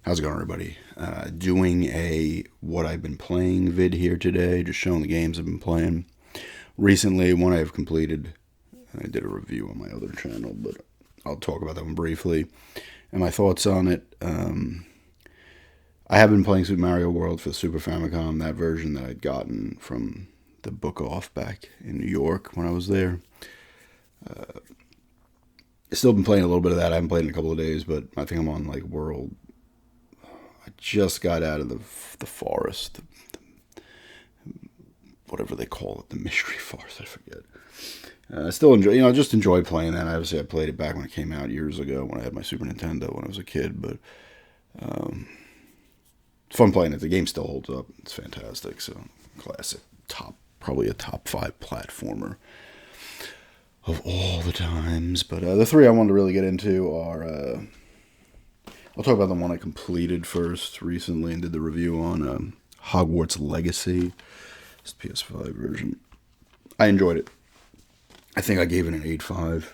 How's it going, everybody? Doing a what I've been playing vid here today, just showing the games I've been playing. Recently, one I've completed, I did a review on my other channel, but I'll talk about that one briefly and my thoughts on it. I have been playing Super Mario World for the Super Famicom, that version that I'd gotten from the Book Off back in New York when I was there. Still been playing a little bit of that. I haven't played in a couple of days, but I think I'm on like World. I just got out of the forest, whatever they call it, the mystery forest. I forget. I still enjoy, just enjoy playing that. Obviously, I played it back when it came out years ago when I had my Super Nintendo when I was a kid, but it's fun playing it. The game still holds up. It's fantastic. So, classic, probably a top 5 platformer of all the times. But the three I wanted to really get into are, I'll talk about the one I completed first recently and did the review on, Hogwarts Legacy. It's the PS5 version. I enjoyed it. I think I gave it an 8.5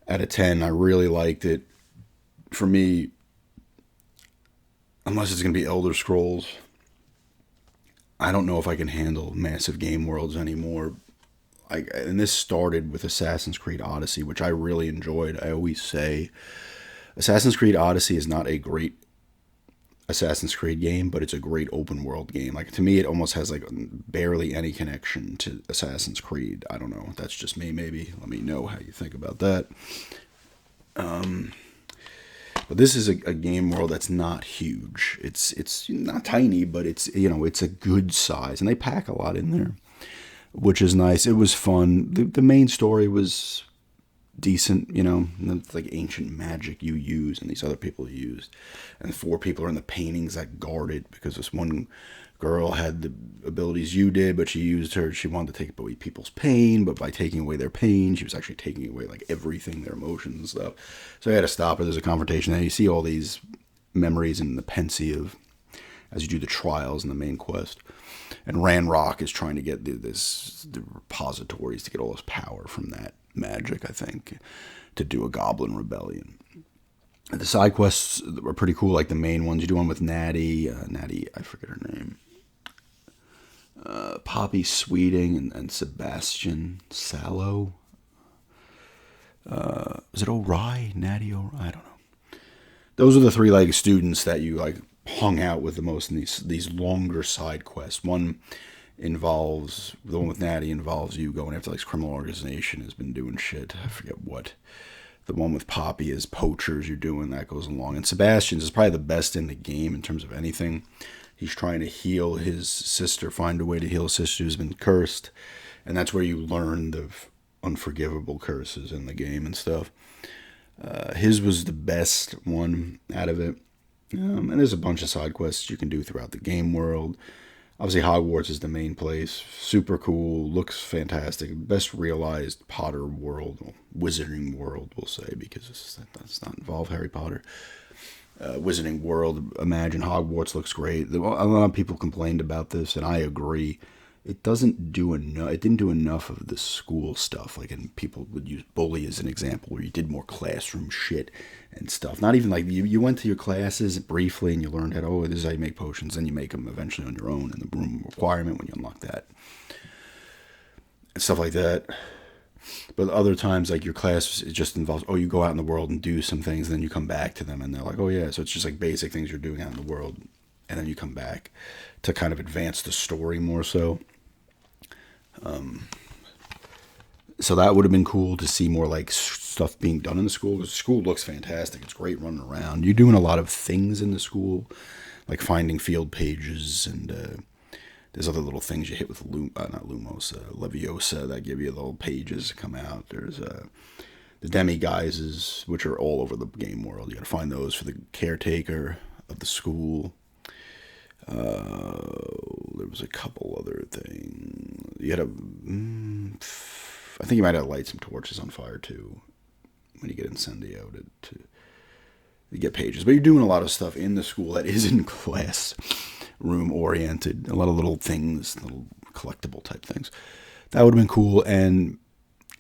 out of 10. I really liked it. For me, unless it's going to be Elder Scrolls, I don't know if I can handle massive game worlds anymore. And this started with Assassin's Creed Odyssey, which I really enjoyed. I always say Assassin's Creed Odyssey is not a great Assassin's Creed game, but it's a great open world game. Like, to me, it almost has like barely any connection to Assassin's Creed. I don't know. That's just me, maybe. Let me know how you think about that. But this is a game world that's not huge. It's not tiny, but it's a good size, and they pack a lot in there, which is nice. It was fun. The main story was decent, it's like ancient magic you use and these other people used. And 4 people are in the paintings that guard it because this one girl had the abilities you did, but she wanted to take away people's pain, but by taking away their pain, she was actually taking away like everything, their emotions and stuff. So I had to stop her. There's a confrontation, and you see all these memories in the Pensieve as you do the trials in the main quest. And Ranrock is trying to get the repositories to get all this power from that magic, I think, to do a goblin rebellion. The side quests were pretty cool, like the main ones. You do one with Natty, I forget her name, Poppy Sweeting, and Sebastian Sallow. Was it O'Rye? Natty O'Rye? I don't know. Those are the 3 like students that you like hung out with the most in these longer side quests. The one with Natty involves you going after like criminal organization has been doing shit. I forget what. The one with Poppy is poachers you're doing, that goes along. And Sebastian's is probably the best in the game in terms of anything. He's trying to heal his sister, find a way to heal his sister who's been cursed. And that's where you learn the unforgivable curses in the game and stuff. His was the best one out of it. And there's a bunch of side quests you can do throughout the game world. Obviously, Hogwarts is the main place. Super cool. Looks fantastic. Best realized Potter world. Wizarding world, we'll say, because that's not involved Harry Potter. Wizarding world. Imagine Hogwarts looks great. A lot of people complained about this, and I agree. It didn't do enough of the school stuff. Like, and people would use Bully as an example, where you did more classroom shit and stuff. Not even like you went to your classes briefly and you learned how, this is how you make potions, and you make them eventually on your own in the room requirement when you unlock that and stuff like that. But other times, like your class, it just involves, you go out in the world and do some things, and then you come back to them, and they're like, yeah. So it's just like basic things you're doing out in the world, and then you come back to kind of advance the story more so. So that would have been cool to see more like stuff being done in the school. Because the school looks fantastic. It's great running around. You're doing a lot of things in the school, like finding field pages, and there's other little things you hit with Leviosa that give you little pages to come out. There's the Demiguises, which are all over the game world. You got to find those for the caretaker of the school. There was a couple other things. You had I think you might have to light some torches on fire too when you get Incendio to get pages. But you're doing a lot of stuff in the school that isn't classroom oriented. A lot of little things, little collectible type things. That would have been cool. And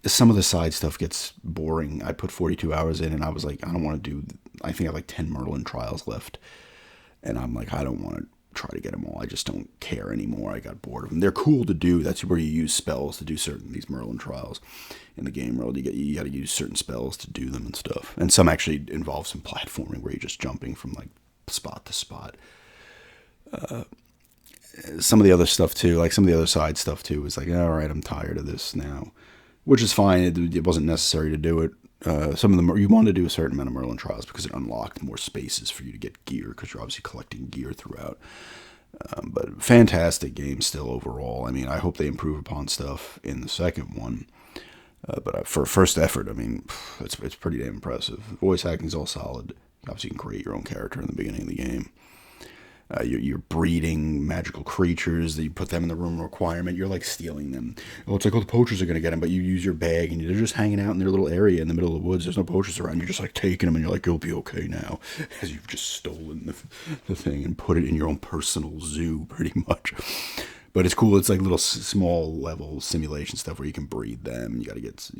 some of the side stuff gets boring. I put 42 hours in, and I was like, I don't want to do I think I have like 10 Merlin trials left. And I'm like, I don't want to try to get them all. I just don't care anymore. I got bored of them. They're cool to do. That's where you use spells to do certain these Merlin trials. In the game world, you got to use certain spells to do them and stuff. And some actually involve some platforming where you're just jumping from like spot to spot. Some of the other stuff too, like some of the other side stuff too, is like, all right, I'm tired of this now, which is fine. It wasn't necessary to do it. Some of them you want to do a certain amount of Merlin trials because it unlocked more spaces for you to get gear because you're obviously collecting gear throughout. But fantastic game still overall. I mean, I hope they improve upon stuff in the second one. But for first effort, I mean, it's pretty damn impressive. Voice acting is all solid. Obviously, you can create your own character in the beginning of the game. You're breeding magical creatures. That you put them in the room requirement. You're like stealing them. Oh, it's like, oh, the poachers are going to get them, but you use your bag and they're just hanging out in their little area in the middle of the woods. There's no poachers around. You're just like taking them and you're like, you'll be okay now. As you've just stolen the thing and put it in your own personal zoo, pretty much. But it's cool. It's like little small level simulation stuff where you can breed them. You got to get,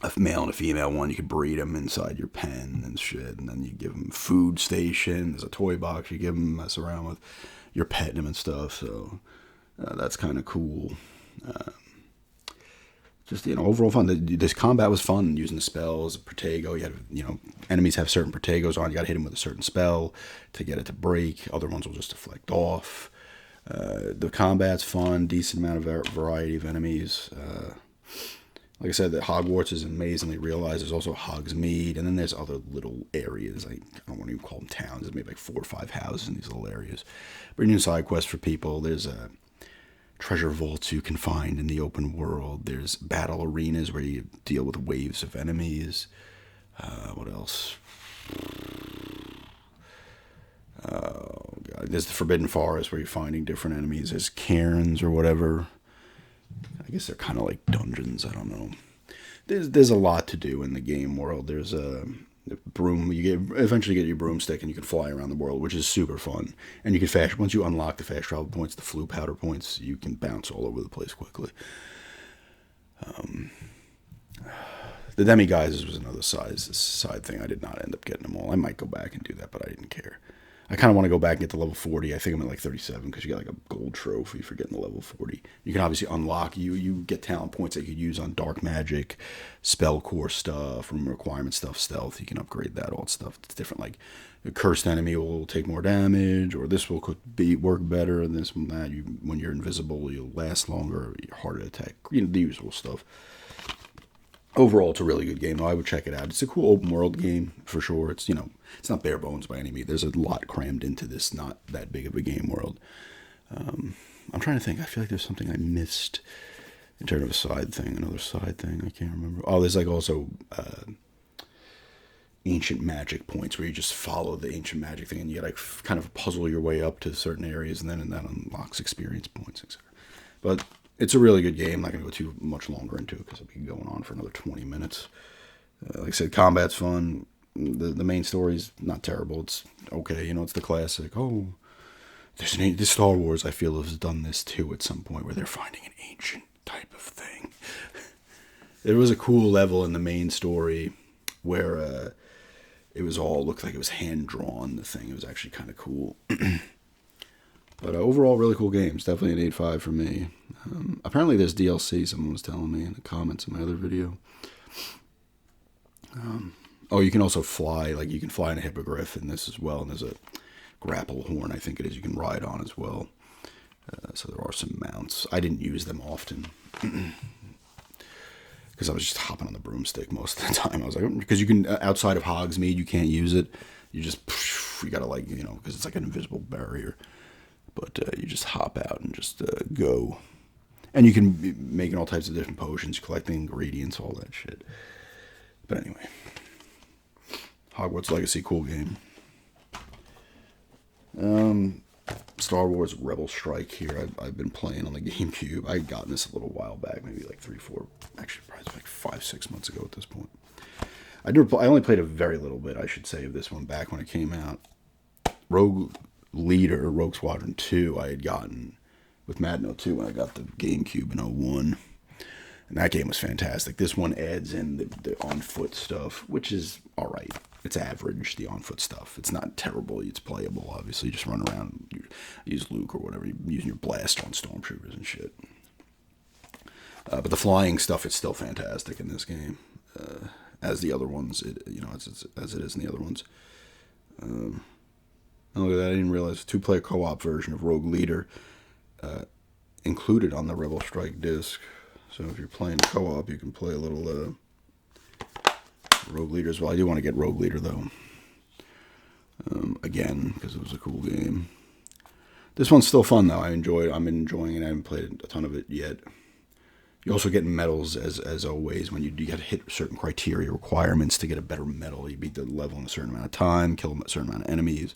a male and a female one. You can breed them inside your pen and shit. And then you give them food station. There's a toy box you give them, mess around with. You're petting them and stuff. So that's kind of cool. Just, overall fun. This combat was fun using the spells. Protego, you had, enemies have certain Protegos on. You got to hit them with a certain spell to get it to break. Other ones will just deflect off. The combat's fun. Decent amount of variety of enemies. Like I said, that Hogwarts is amazingly realized. There's also Hogsmeade, and then there's other little areas. I don't want to even call them towns. There's maybe like 4 or 5 houses in these little areas. Bringing side quests for people. There's treasure vaults you can find in the open world. There's battle arenas where you deal with waves of enemies. What else? Oh, God. There's the Forbidden Forest where you're finding different enemies. There's cairns or whatever. I guess they're kind of like dungeons. I don't know. There's a lot to do in the game world. There's a broom. Eventually get your broomstick and you can fly around the world, which is super fun. And you can once you unlock the fast travel points, the flue powder points, you can bounce all over the place quickly. The demiguises was another side thing. I did not end up getting them all. I might go back and do that, but I didn't care. I kind of want to go back and get to level 40. I think I'm at like 37 because you get like a gold trophy for getting to level 40. You can obviously unlock, you get talent points that you could use on dark magic, spell core stuff, room requirement stuff, stealth. You can upgrade that, all that stuff. It's different. Like a cursed enemy will take more damage, or this will work better, and this and that. When you're invisible, you'll last longer, you're harder to attack. The usual stuff. Overall, it's a really good game. I would check it out. It's a cool open world game for sure. It's it's not bare bones by any means. There's a lot crammed into this not that big of a game world. I'm trying to think. I feel like there's something I missed in terms of another side thing. I can't remember. Oh, there's like also ancient magic points where you just follow the ancient magic thing and you like kind of puzzle your way up to certain areas and that unlocks experience points, etc. But it's a really good game. I'm not going to go too much longer into it because it'll be going on for another 20 minutes. Like I said, combat's fun. The main story's not terrible. It's okay. It's the classic. Oh, this Star Wars, I feel, has done this too at some point where they're finding an ancient type of thing. There was a cool level in the main story where it was all looked like it was hand-drawn, the thing. It was actually kind of cool. But overall, really cool games. Definitely an 8.5 for me. Apparently there's DLC, someone was telling me in the comments in my other video. You can also fly. Like, you can fly in a hippogriff in this as well. And there's a grapple horn, I think it is, you can ride on as well. So there are some mounts. I didn't use them often. Because I was just hopping on the broomstick most of the time. I was like, because you can, outside of Hogsmeade, you can't use it. You just, you gotta because it's like an invisible barrier. But you just hop out and just go. And you can be making all types of different potions, collecting ingredients, all that shit. But anyway. Hogwarts Legacy, cool game. Star Wars Rebel Strike here. I've been playing on the GameCube. I had gotten this a little while back, maybe like 3, 4, actually probably like 5, 6 months ago at this point. I only played a very little bit, I should say, of this one back when it came out. Rogue Squadron 2 I had gotten with Madden 02 when I got the GameCube in 01. And that game was fantastic. This one adds in the on foot stuff, which is all right. It's average, the on foot stuff. It's not terrible. It's playable, obviously. You just run around, you use Luke or whatever, you're using your blast on stormtroopers and shit. But the flying stuff is still fantastic in this game, as the other ones. As it is in the other ones. Look at that! I didn't realize the 2-player co-op version of Rogue Leader included on the Rebel Strike disc. So if you're playing co-op, you can play a little Rogue Leader as well. I do want to get Rogue Leader though. Again, because it was a cool game. This one's still fun though. I'm enjoying it. I haven't played a ton of it yet. You also get medals as always when you got to hit certain criteria requirements to get a better medal. You beat the level in a certain amount of time, kill a certain amount of enemies,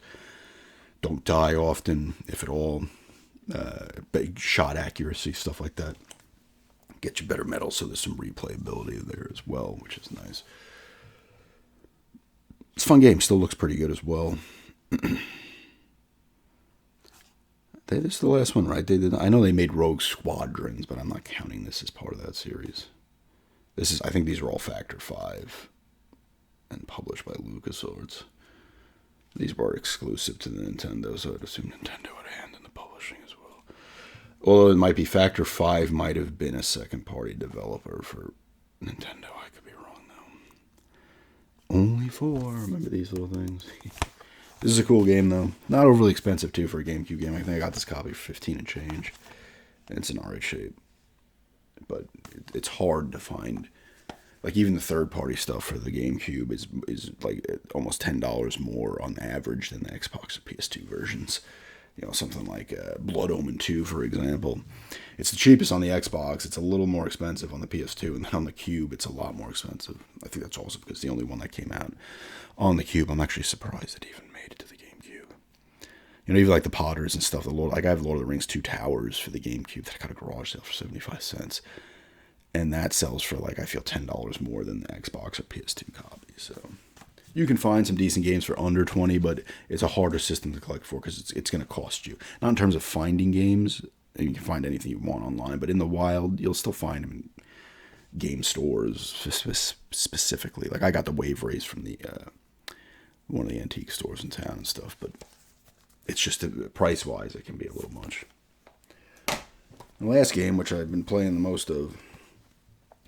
don't die often, if at all. Big shot accuracy, stuff like that. Get you better medals, so there's some replayability there as well, which is nice. It's a fun game. Still looks pretty good as well. This is the last one, right? I know they made Rogue Squadrons, but I'm not counting this as part of that series. I think these are all Factor 5 and published by LucasArts. These were exclusive to the Nintendo, so I'd assume Nintendo had a hand in the publishing as well. Although it might be Factor 5 might have been a second-party developer for Nintendo. I could be wrong, though. Only 4. Remember these little things? This is a cool game, though. Not overly expensive, too, for a GameCube game. I think I got this copy for 15 and change. And it's in alright shape. But it's hard to find. Like, even the third-party stuff for the GameCube is like almost $10 more on average than the Xbox or PS2 versions. Something like Blood Omen 2, for example. It's the cheapest on the Xbox. It's a little more expensive on the PS2. And then on the Cube, it's a lot more expensive. I think that's also because the only one that came out on the Cube. I'm actually surprised it even made it to the GameCube. Even like the Potters and stuff. I have Lord of the Rings 2 Towers for the GameCube that I got a garage sale for 75 cents. And that sells for, I feel $10 more than the Xbox or PS2 copy. So you can find some decent games for under $20, but it's a harder system to collect for because it's going to cost you. Not in terms of finding games. You can find anything you want online, but in the wild, you'll still find them in game stores specifically. Like I got the Wave Race from the one of the antique stores in town and stuff, but it's just price-wise, it can be a little much. The last game, which I've been playing the most of,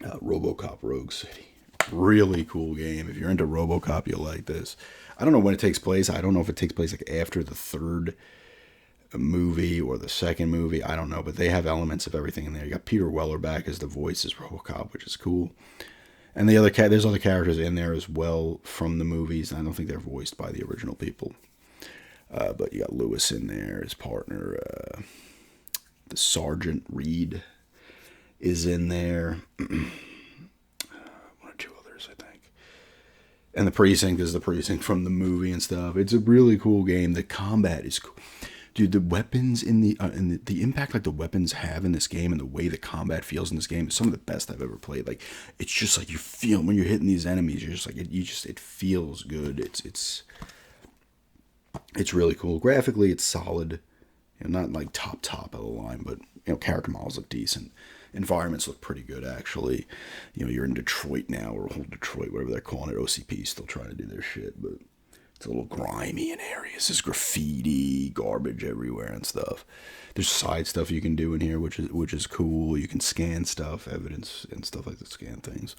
RoboCop Rogue City. Really cool game. If you're into RoboCop, you'll like this. I don't know when it takes place. I don't know if it takes place after the third movie or the second movie. I don't know, but they have elements of everything in there. You got Peter Weller back as the voice as RoboCop, which is cool. And there's other characters in there as well from the movies. I don't think they're voiced by the original people. But you got Lewis in there, his partner. The Sergeant Reed is in there. One or two others, I think. And the Precinct is the Precinct from the movie and stuff. It's a really cool game. The combat is cool. Dude, the weapons in the impact like the weapons have in this game and the way the combat feels in this game is some of the best I've ever played. Like, it's just like you feel when you're hitting these enemies, you're just like it feels good. It's really cool. Graphically, it's solid. Not like top of the line, but character models look decent. Environments look pretty good, actually. You're in Detroit now, or old Detroit, whatever they're calling it. OCP still trying to do their shit, but it's a little grimy in areas. There's graffiti, garbage everywhere and stuff. There's side stuff you can do in here, which is cool. You can scan stuff, evidence and stuff like that. Scan things.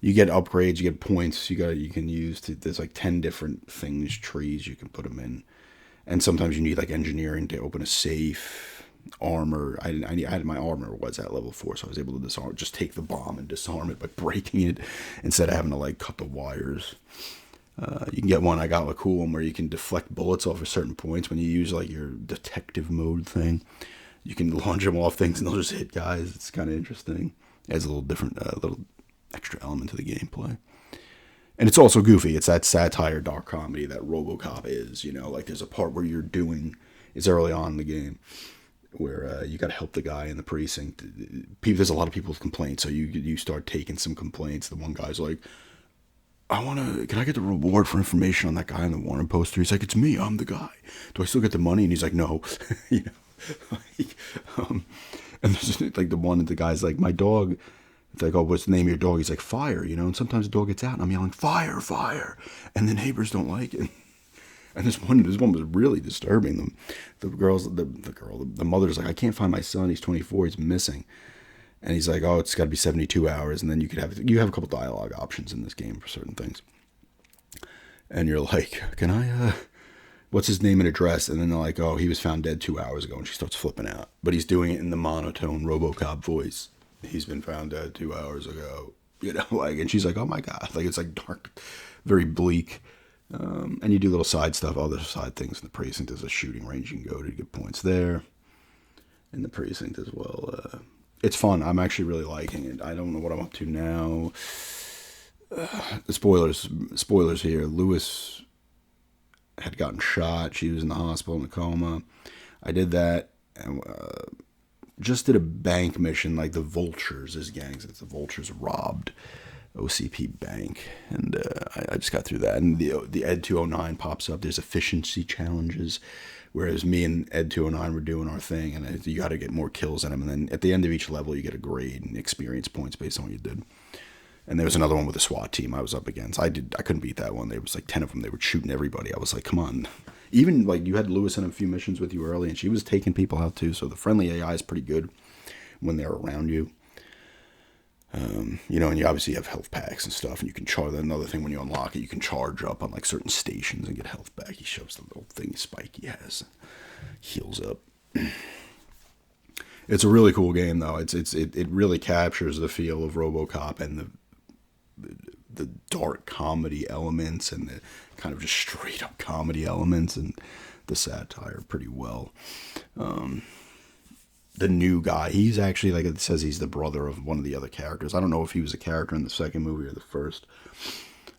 You get upgrades, you get points. You can use. There's like 10 different things, trees you can put them in, and sometimes you need like engineering to open a safe. Armor. I had my armor was at level 4, so I was able to just take the bomb and disarm it by breaking it instead of having to cut the wires. You can get one. I got a cool one where you can deflect bullets off of certain points when you use your detective mode thing. You can launch them off things and they'll just hit guys. It's kind of interesting. It adds a little different, little extra element to the gameplay. And it's also goofy. It's that satire, dark comedy that RoboCop is. There's a part where it's early on in the game, where you got to help the guy in the precinct. There's a lot of people with complaints, so you start taking some complaints. The one guy's like, can I get the reward for information on that guy on the wanted poster? He's like, it's me, I'm the guy. Do I still get the money? And he's like, no. And there's the guy's like, my dog It's like, oh, what's the name of your dog? He's like, Fire, and sometimes the dog gets out and I'm yelling, Fire, Fire. And the neighbors don't like it. And this one was really disturbing. The mother's like, I can't find my son. He's 24. He's missing. And he's like, oh, it's got to be 72 hours. And then you have a couple dialogue options in this game for certain things. And you're like, can I, what's his name and address? And then they're like, oh, he was found dead 2 hours ago. And she starts flipping out. But he's doing it in the monotone RoboCop voice. He's been found dead 2 hours ago. And she's like, oh my God. Like, it's like dark, very bleak. And you do little side stuff, other side things in the precinct. There's a shooting range you can go to get points there. In the precinct as well. It's fun. I'm actually really liking it. I don't know what I'm up to now. The spoilers here. Lewis had gotten shot. She was in the hospital in a coma. I did that. And, just did a bank mission, like the Vultures, as gangs. It's the Vultures robbed OCP Bank, and I just got through that. And the Ed 209 pops up. There's efficiency challenges, whereas me and Ed 209 were doing our thing, and you got to get more kills in them. And then at the end of each level, you get a grade and experience points based on what you did. And there was another one with a SWAT team I was up against. I couldn't beat that one. There was like 10 of them. They were shooting everybody. I was like, come on. Even like you had Lewis in a few missions with you early, and she was taking people out too. So the friendly AI is pretty good when they're around you. And you obviously have health packs and stuff, and you can charge. Another thing, when you unlock it, you can charge up on like certain stations and get health back. He shows the little thing spike he has, heals up. It's a really cool game, though. It really captures the feel of RoboCop and the dark comedy elements and the kind of just straight up comedy elements and the satire pretty well. The new guy, he's actually, like it says, he's the brother of one of the other characters. I don't know if he was a character in the second movie or the first.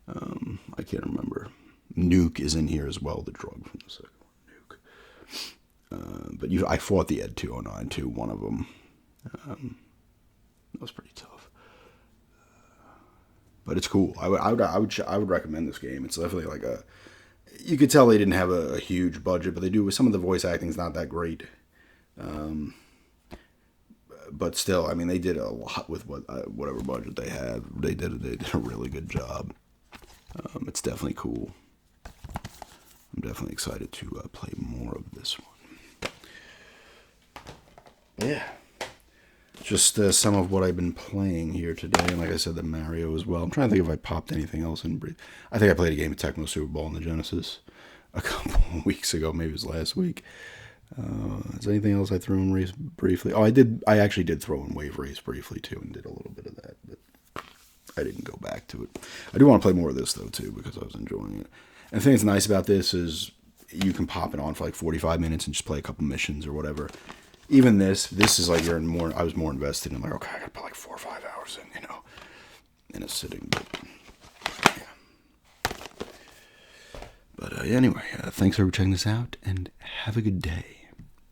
I can't remember. Nuke is in here as well, the drug from the second one, Nuke. But I fought the Ed 209 too, one of them. That was pretty tough. But it's cool. I would recommend this game. It's definitely like you could tell they didn't have a huge budget, but they do. Some of the voice acting is not that great. But still, I mean, they did a lot with whatever budget they had. They did a really good job. It's definitely cool. I'm definitely excited to play more of this one. Yeah. Just some of what I've been playing here today. And like I said, the Mario as well. I'm trying to think if I popped anything else in brief. I think I played a game of Tecmo Super Bowl on the Genesis a couple of weeks ago. Maybe it was last week. Is there anything else I threw in race briefly? Oh, I actually did throw in Wave Race briefly too, and did a little bit of that, but I didn't go back to it. I do want to play more of this though too, because I was enjoying it. And the thing that's nice about this is you can pop it on for like 45 minutes and just play a couple missions or whatever. Even this is like I was more invested in, like, okay, I gotta put like 4 or 5 hours in a sitting. But yeah. But anyway, thanks for checking this out, and have a good day.